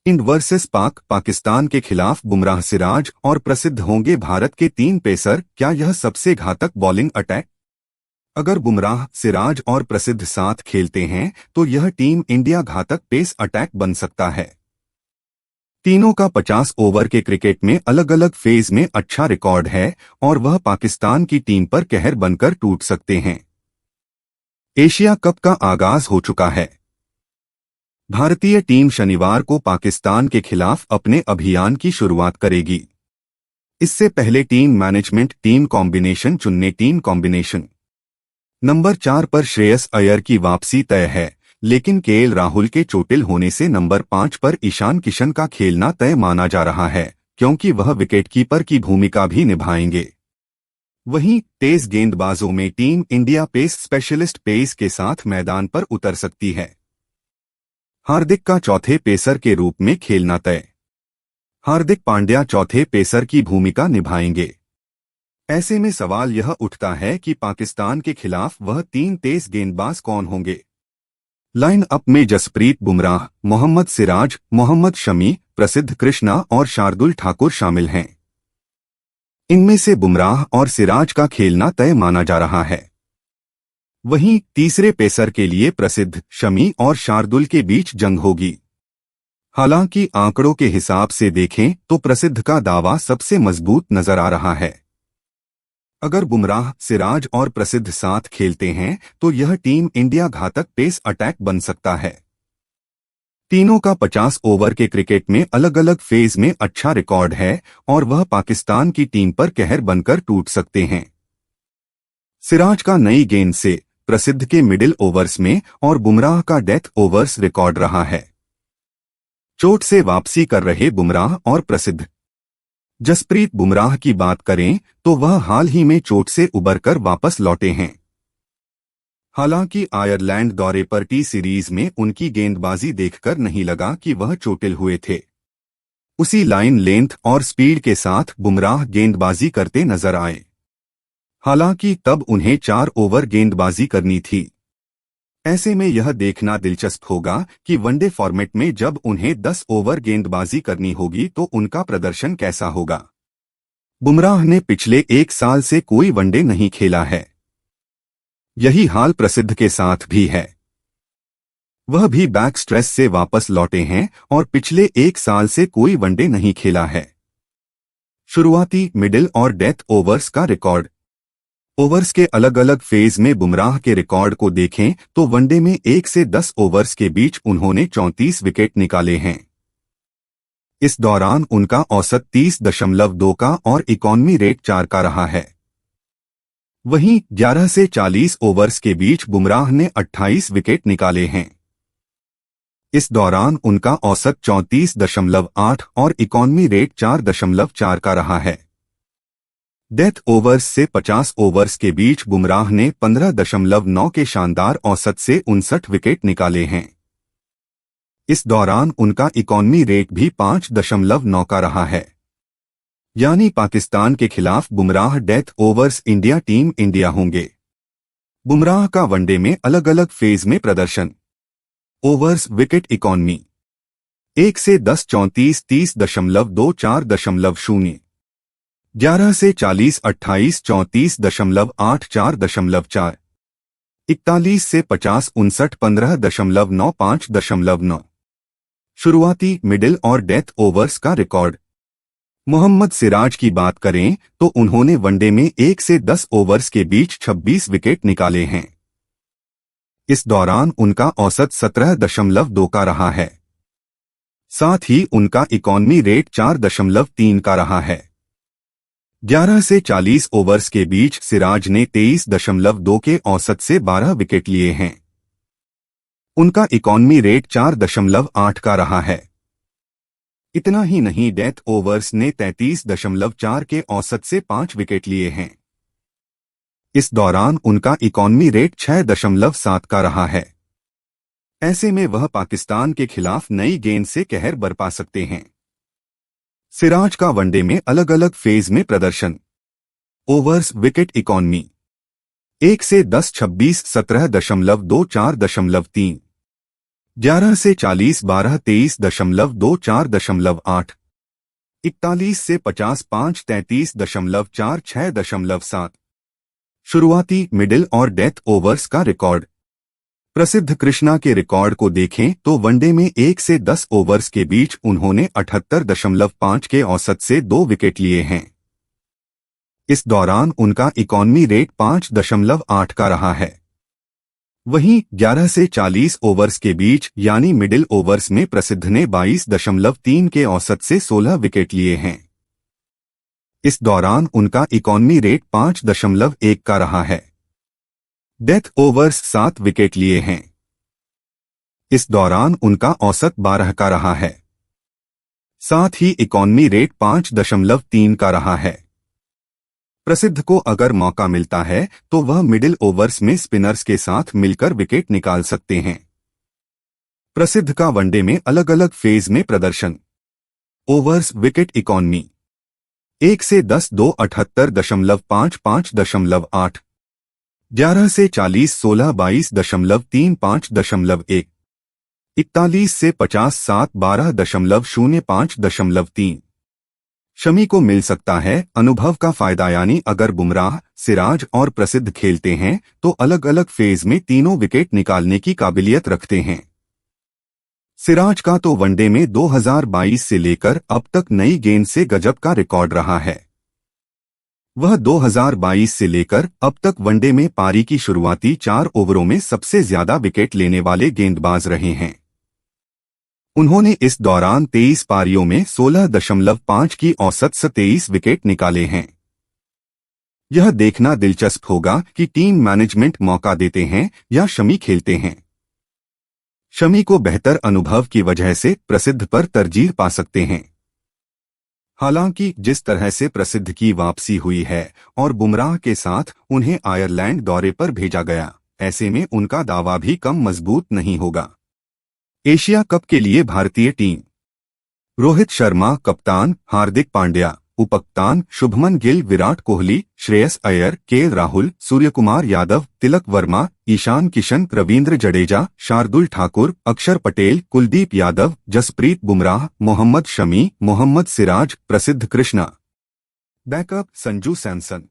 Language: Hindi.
इंड वर्सेस पाक, पाकिस्तान के खिलाफ बुमराह, सिराज और प्रसिद्ध होंगे भारत के 3 पेसर। क्या यह सबसे घातक बॉलिंग अटैक? अगर बुमराह, सिराज और प्रसिद्ध साथ खेलते हैं तो यह टीम इंडिया घातक पेस अटैक बन सकता है। तीनों का 50 ओवर के क्रिकेट में अलग अलग फेज में अच्छा रिकॉर्ड है और वह पाकिस्तान की टीम पर कहर बनकर टूट सकते हैं। एशिया कप का आगाज हो चुका है। भारतीय टीम शनिवार को पाकिस्तान के खिलाफ अपने अभियान की शुरुआत करेगी। इससे पहले टीम मैनेजमेंट टीम कॉम्बिनेशन चुनने। टीम कॉम्बिनेशन नंबर 4 पर श्रेयस अय्यर की वापसी तय है, लेकिन केएल राहुल के चोटिल होने से नंबर 5 पर ईशान किशन का खेलना तय माना जा रहा है, क्योंकि वह विकेटकीपर की भूमिका भी निभाएंगे। वहीं तेज गेंदबाजों में team India pace specialist pace के साथ मैदान पर उतर सकती है। हार्दिक का चौथे पेसर के रूप में खेलना तय। हार्दिक पांड्या चौथे पेसर की भूमिका निभाएंगे। ऐसे में सवाल यह उठता है कि पाकिस्तान के खिलाफ वह 3 तेज गेंदबाज कौन होंगे। लाइन अप में जसप्रीत बुमराह, मोहम्मद सिराज, मोहम्मद शमी, प्रसिद्ध कृष्णा और शार्दुल ठाकुर शामिल हैं। इनमें से बुमराह और सिराज का खेलना तय माना जा रहा है। वहीं तीसरे पेसर के लिए प्रसिद्ध, शमी और शार्दुल के बीच जंग होगी। हालांकि आंकड़ों के हिसाब से देखें तो प्रसिद्ध का दावा सबसे मजबूत नजर आ रहा है। अगर बुमराह, सिराज और प्रसिद्ध साथ खेलते हैं तो यह टीम इंडिया घातक पेस अटैक बन सकता है। तीनों का 50 ओवर के क्रिकेट में अलग अलग फेज में अच्छा रिकॉर्ड है और वह पाकिस्तान की टीम पर कहर बनकर टूट सकते हैं। सिराज का नई गेंद से, प्रसिद्ध के मिडिल ओवर्स में और बुमराह का डेथ ओवर्स रिकॉर्ड रहा है। चोट से वापसी कर रहे बुमराह और प्रसिद्ध। जसप्रीत बुमराह की बात करें तो वह हाल ही में चोट से उबरकर वापस लौटे हैं। हालांकि आयरलैंड दौरे पर टी सीरीज में उनकी गेंदबाजी देखकर नहीं लगा कि वह चोटिल हुए थे। उसी लाइन लेंथ और स्पीड के साथ बुमराह गेंदबाजी करते नजर आए। हालांकि तब उन्हें 4 ओवर गेंदबाजी करनी थी। ऐसे में यह देखना दिलचस्प होगा कि वनडे फॉर्मेट में जब उन्हें 10 ओवर गेंदबाजी करनी होगी तो उनका प्रदर्शन कैसा होगा। बुमराह ने पिछले 1 साल से कोई वनडे नहीं खेला है। यही हाल प्रसिद्ध के साथ भी है। वह भी बैक स्ट्रेस से वापस लौटे हैं और पिछले 1 साल से कोई वनडे नहीं खेला है। शुरुआती, मिडिल और डेथ ओवर्स का रिकॉर्ड। ओवर्स के अलग अलग फेज में बुमराह के रिकॉर्ड को देखें तो वनडे में 1 से 10 ओवर्स के बीच उन्होंने 34 विकेट निकाले हैं। इस दौरान उनका औसत 30.2 का और इकॉनमी रेट 4 का रहा है। वहीं 11 से 40 ओवर्स के बीच बुमराह ने 28 विकेट निकाले हैं। इस दौरान उनका औसत 34.8 और इकॉनमी रेट 4.4 का रहा है। डेथ ओवर्स से 50 ओवर्स के बीच बुमराह ने 15.9 के शानदार औसत से 59 विकेट निकाले हैं। इस दौरान उनका इकॉनमी रेट भी 5.9 का रहा है। यानी पाकिस्तान के खिलाफ Bumrah death overs India team India होंगे। बुमराह का वनडे में अलग अलग फेज में प्रदर्शन। ओवर्स विकेट इकॉनमी 1 से 10 34 30.2 4.0, 11 से 40 28 34.8 4.4, 41 से 50 59 15.9 5.9। शुरुआती, मिडिल और डेथ ओवर्स का रिकॉर्ड। मोहम्मद सिराज की बात करें तो उन्होंने वनडे में 1 से 10 ओवर्स के बीच 26 विकेट निकाले हैं। इस दौरान उनका औसत 17.2 का रहा है। साथ ही उनका इकॉनमी रेट 4.3 का रहा है। 11 से 40 ओवर्स के बीच सिराज ने 23.2 के औसत से 12 विकेट लिए हैं। उनका इकॉनमी रेट 4.8 का रहा है। इतना ही नहीं, डेथ ओवर्स ने 33.4 के औसत से 5 विकेट लिए हैं। इस दौरान उनका इकॉनमी रेट 6.7 का रहा है। ऐसे में वह पाकिस्तान के खिलाफ नई गेंद से कहर बरपा सकते हैं। सिराज का वनडे में अलग अलग फेज में प्रदर्शन। ओवर्स विकेट इकॉनमी 1 से 10 26 17.2 4.3, 11 से 40 12 23.24.8, 41 से 50 5 33.46.7। शुरुआती, मिडिल और डेथ ओवर्स का रिकॉर्ड। प्रसिद्ध कृष्णा के रिकॉर्ड को देखें तो वनडे में 1 से 10 ओवर्स के बीच उन्होंने 78.5 के औसत से 2 विकेट लिए हैं। इस दौरान उनका इकॉनमी रेट 5.8 का रहा है। वहीं 11 से 40 ओवर्स के बीच यानी मिडिल ओवर्स में प्रसिद्ध ने 22.3 के औसत से 16 विकेट लिए हैं। इस दौरान उनका इकॉनमी रेट 5.1 का रहा है। डेथ ओवर्स 7 विकेट लिए हैं। इस दौरान उनका औसत 12 का रहा है। साथ ही इकॉनमी रेट 5.3 का रहा है। प्रसिद्ध को अगर मौका मिलता है तो वह मिडिल ओवर्स में स्पिनर्स के साथ मिलकर विकेट निकाल सकते हैं। प्रसिद्ध का वनडे में अलग अलग फेज में प्रदर्शन। ओवर्स विकेट इकॉनमी 1 से 10 2 78.5 5.8, 11 से 40 16 22.3 5.1, 41 से 50 7 12.05.3। शमी को मिल सकता है अनुभव का फायदा, यानी अगर बुमराह, सिराज और प्रसिद्ध खेलते हैं तो अलग अलग फेज में तीनों विकेट निकालने की काबिलियत रखते हैं। सिराज का तो वनडे में 2022 से लेकर अब तक नई गेंद से गजब का रिकॉर्ड रहा है। वह 2022 से लेकर अब तक वनडे में पारी की शुरुआती 4 ओवरों में सबसे ज्यादा विकेट लेने वाले गेंदबाज रहे हैं। उन्होंने इस दौरान 23 पारियों में 16.5 की औसत से 23 विकेट निकाले हैं। यह देखना दिलचस्प होगा कि टीम मैनेजमेंट मौका देते हैं या शमी खेलते हैं। शमी को बेहतर अनुभव की वजह से प्रसिद्ध पर तरजीह पा सकते हैं। हालांकि जिस तरह से प्रसिद्ध की वापसी हुई है और बुमराह के साथ उन्हें आयरलैंड दौरे पर भेजा गया, ऐसे में उनका दावा भी कम मजबूत नहीं होगा। एशिया कप के लिए भारतीय टीम। रोहित शर्मा कप्तान, हार्दिक पांड्या उपकप्तान, शुभमन गिल, विराट कोहली, श्रेयस अय्यर, के राहुल, सूर्यकुमार यादव, तिलक वर्मा, ईशान किशन, रवींद्र जडेजा, शार्दुल ठाकुर, अक्षर पटेल, कुलदीप यादव, जसप्रीत बुमराह, मोहम्मद शमी, मोहम्मद सिराज, प्रसिद्ध कृष्णा। बैकअप संजू सैमसन।